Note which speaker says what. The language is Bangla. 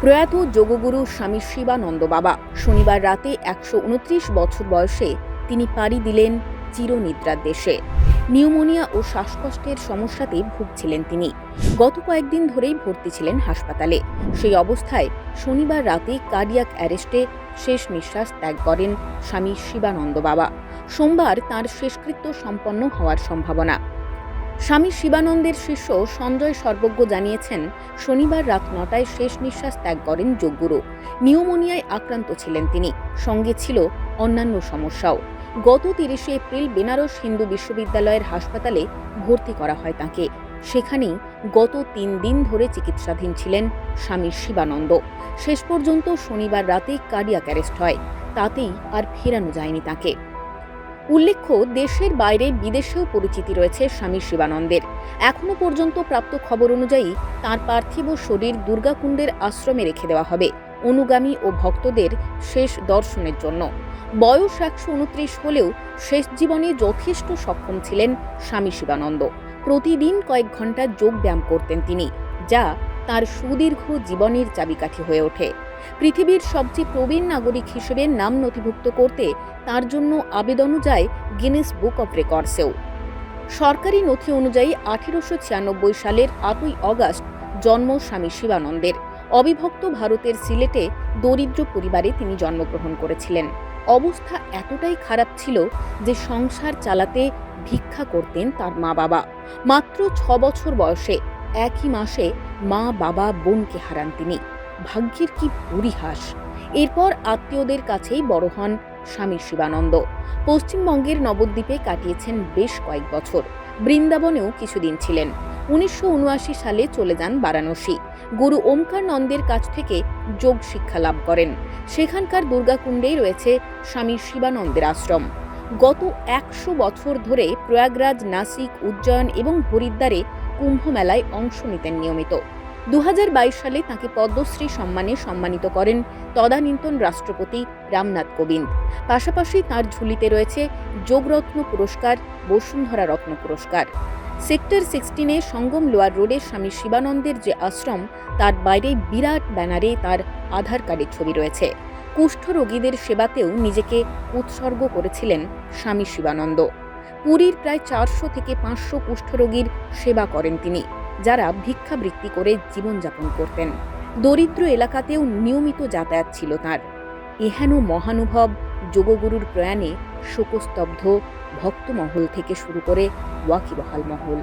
Speaker 1: প্রয়াত যোগগুরু স্বামী শিবানন্দ বাবা শনিবার রাতে ১২৯ বছর বয়সে তিনি পাড়ি দিলেন চিরনিদ্রার দেশে। নিউমোনিয়া ও শ্বাসকষ্টের সমস্যাতে ভুগছিলেন তিনি। গত কয়েকদিন ধরেই ভর্তি ছিলেন হাসপাতালে। সেই অবস্থায় শনিবার রাতে কার্ডিয়াক অ্যারেস্টে শেষ নিঃশ্বাস ত্যাগ করেন স্বামী শিবানন্দ বাবা। সোমবার তাঁর শেষকৃত্য সম্পন্ন হওয়ার সম্ভাবনা। স্বামী শিবানন্দের শিষ্য সঞ্জয় সর্বজ্ঞ জানিয়েছেন, শনিবার রাত ৯টায় শেষ নিঃশ্বাস ত্যাগ করেন যোগগুরু। নিউমোনিয়ায় আক্রান্ত ছিলেন তিনি, সঙ্গে ছিল অন্যান্য সমস্যাও। গত ৩০ এপ্রিল বেনারস হিন্দু বিশ্ববিদ্যালয়ের হাসপাতালে ভর্তি করা হয় তাঁকে। সেখানেই গত ৩ দিন ধরে চিকিৎসাধীন ছিলেন স্বামী শিবানন্দ। শেষ পর্যন্ত শনিবার রাতে কার্ডিয়াক অ্যারেস্ট হয়, তাতেই আর ফেরানো যায়নি তাঁকে। উল্লেখ্য, দেশের বাইরে বিদেশেও পরিচিতি রয়েছে স্বামী শিবানন্দের। এখনো পর্যন্ত প্রাপ্ত খবর অনুযায়ী তাঁর পার্থিব শরীর দুর্গাকুণ্ডের আশ্রমে রেখে দেওয়া হবে অনুগামী ও ভক্তদের শেষ দর্শনের জন্য। বয়স ১২৯ হলেও শেষ জীবনে যথেষ্ট সক্ষম ছিলেন স্বামী শিবানন্দ। প্রতিদিন কয়েক ঘন্টা যোগ ব্যায়াম করতেন তিনি, যা তার সুদীর্ঘ জীবনের চাবিকাঠি হয়ে ওঠে। পৃথিবীর সবচেয়ে প্রবীণ নাগরিক হিসেবে নাম নথিভুক্ত করতে তার জন্য আবেদনও যায় গিনেস বুক অব রেকর্ডসেও। সরকারি নথি অনুযায়ী ১৮৯৬ সালের ৮ই অগাস্ট জন্ম স্বামী শিবানন্দের। অবিভক্ত ভারতের সিলেটে দরিদ্র পরিবারে তিনি জন্মগ্রহণ করেছিলেন। অবস্থা এতটাই খারাপ ছিল যে সংসার চালাতে ভিক্ষা করতেন তার মা বাবা। মাত্র ৬ বছর বয়সে একই মাসে মা বাবা বোনকে হারান তিনি। ভাগ্যের কি পরিহাস! এরপর আত্মীয়দের কাছেই বড় হন স্বামী শিবানন্দ। পশ্চিমবঙ্গের নবদ্বীপে কাটিয়েছেন বেশ কয়েক বছর। বৃন্দাবনেও কিছুদিন ছিলেন। ১৯৭৯ সালে চলে যান বারাণসী। গুরু ওমকার নন্দের কাছ থেকে যোগ শিক্ষা লাভ করেন। সেখানকার দুর্গাকুণ্ডেই রয়েছে স্বামী শিবানন্দের আশ্রম। গত ১০০ বছর ধরে প্রয়াগরাজ, নাসিক, উজ্জয়ন এবং হরিদ্বারে কুম্ভ মেলায় অংশ নিতেন নিয়মিত। ২০২২ সালে তাঁকে পদ্মশ্রী সম্মানে সম্মানিত করেন তদানীন্তন রাষ্ট্রপতি রামনাথ কোবিন্দ। পাশাপাশি তাঁর ঝুলিতে রয়েছে যোগরত্ন পুরস্কার, বসুন্ধরা রত্ন পুরস্কার। সেক্টর 16-এ সঙ্গম লোয়ার রোডে স্বামী শিবানন্দের যে আশ্রম, তার বাইরে বিরাট ব্যানারে তার আধার কার্ডের ছবি রয়েছে। কুষ্ঠরোগীদের সেবাতেও নিজেকে উৎসর্গ করেছিলেন স্বামী শিবানন্দ। পুরীর প্রায় ৪০০ থেকে ৫০০ কুষ্ঠরোগীর সেবা করেন তিনি, যারা ভিক্ষাবৃত্তি করে জীবনযাপন করতেন। দরিদ্র এলাকাতেও নিয়মিত যাতায়াত ছিল তাঁর। এহেন মহানুভব যোগগুরুর প্রয়াণে শোকস্তব্ধ ভক্তমহল থেকে শুরু করে ওয়াকিবহাল মহল।